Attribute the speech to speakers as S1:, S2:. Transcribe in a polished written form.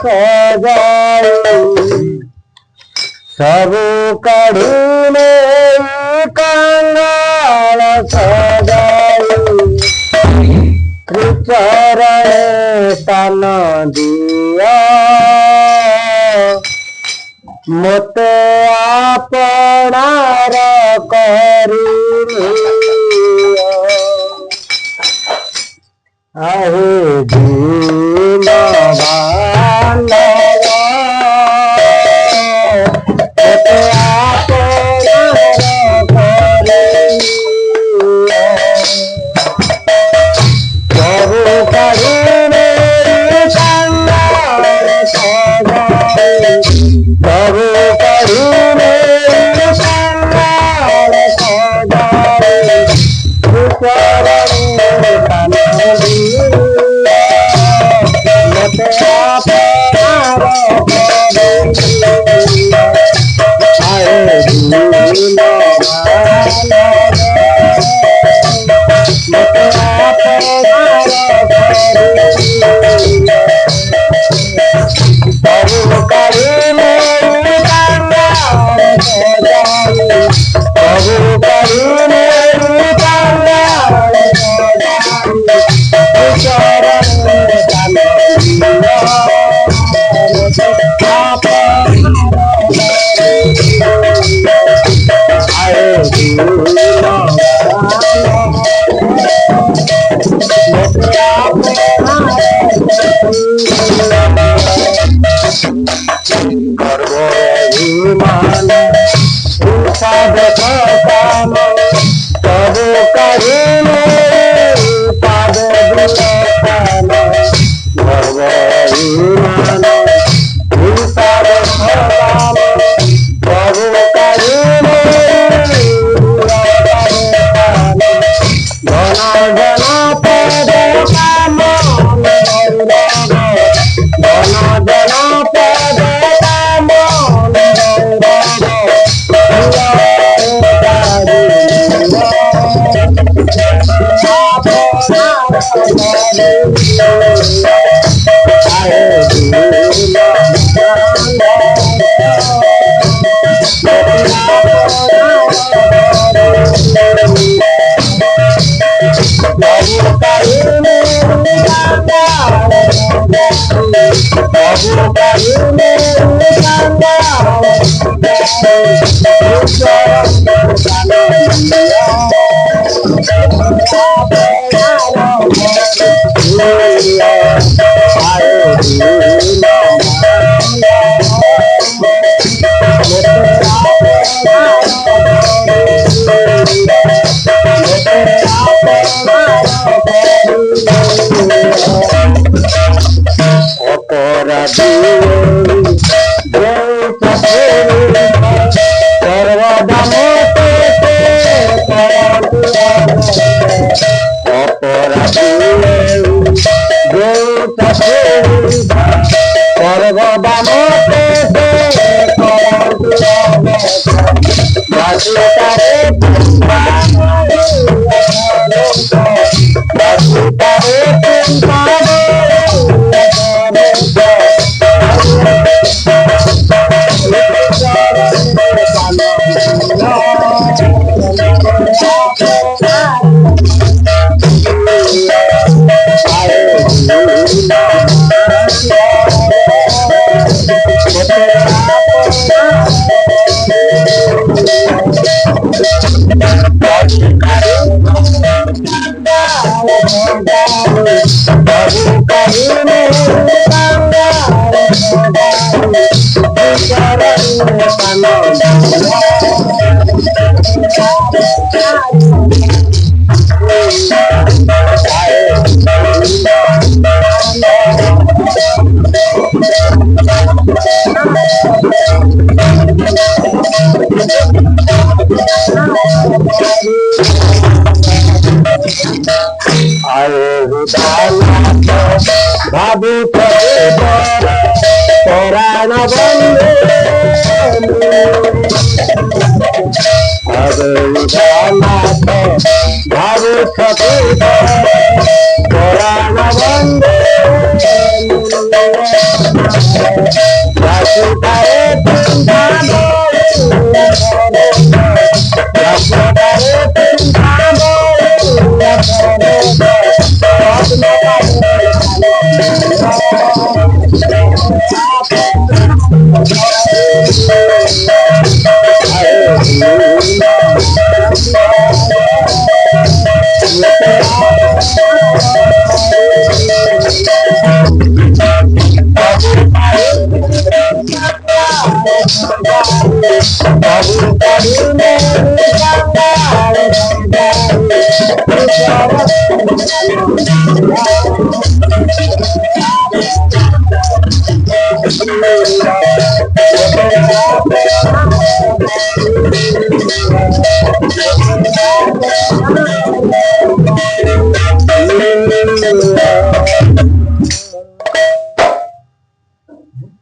S1: सजाई सब कढ़ीने कंगाल सजाई त्रिचरण तन दिया मते आपणार करी आहे दीन बांधव मते आपणार करी प्रभु करुणे कंगाल सजाई प्रभु करुणे कंगाल सजाई त्रिचरण तन दिया मते आपणार करी आए दीन बांधव मते आपणार करी प्रभु करुणे कंगाल सजाई प्रभु करुणे कंगाल सजाई चरण तन दिया आए दीन गर्भमान काम प्रभु करुणे पाद दुलतान गर्भमान काम प्रभु करुणे धन धन पद काम धन धन पद काम भाभी पुराण बंदे अब भाभी पुराण बंदे प्रभु करुणे कंगाल